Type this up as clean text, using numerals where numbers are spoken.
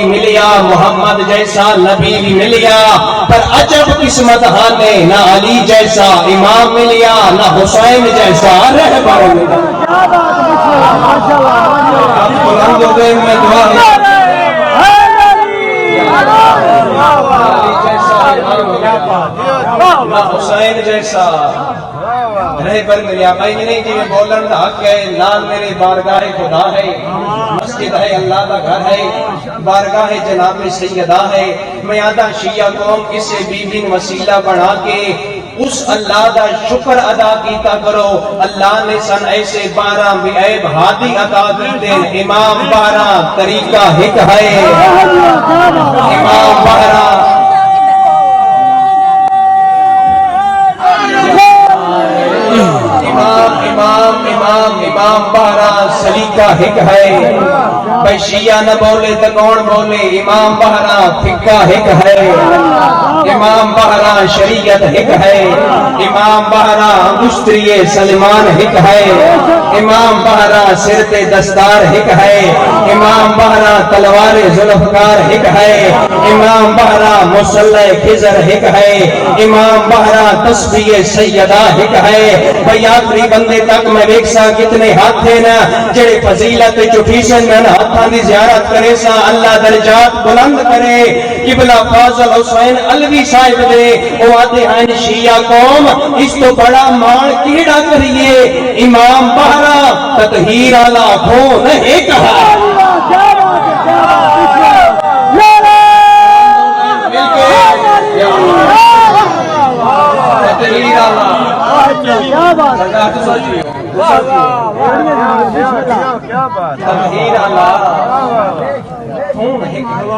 ملیا محمد جیسا نبی بھی ملیا، پر عجب قسمت ہانے نہ علی جیسا امام ملیا، نہ حسین جیسا رہبر ملیا۔ بلند ہو گئے میں دعا نہ حسین جیسا رہبر ملیا۔ بھائی نہیں جی میں بولن دا حق ہے، نال میرے بارگاہ خدا ہے، مسجد ہے، اللہ کا گھر ہے، بارگاہ جناب سیدہ ہے۔ میں آدھا شیعہ قوم اسے بی بن وسیلہ بنا کے اس اللہ دا شکر ادا کیتا کرو۔ اللہ نے سن ایسے 12 بھی عیب ہادی عطا کیتے، امام 12 طریقہ ہک ہے، امام 12 امام 12 سلیقہ ہک ہے۔ بھائی شیعہ نہ بولے تو کون بولے، امام 12 فقہ ہک ہے، امام 12 شریعت ہک ہے، امام 12 مشتری سلمان ہک ہے، امام 12 سرت دستار ہک ہے، امام 12 تلوار ذوالفقار ہک ہے، امام 12 مصلی خضر ہک ہے، امام 12 تسبیح سیدہ ہک ہے۔ بھائی آخری بندے تک میں ویکسا کتنے ہاتھ تھے نا جڑے فضیلت چٹھی سے میں ہاتھاں دی زیارت کرے سا، اللہ درجات بلند کرے۔ قبلہ فاضل حسین علوی صاحب دے او آتے ہیں شیعہ قوم اس تو بڑا مان کیڑا کریے، امام 12 تطہیر والا کون ہے کہا۔ تطہیر اللہ کون ہے کہا۔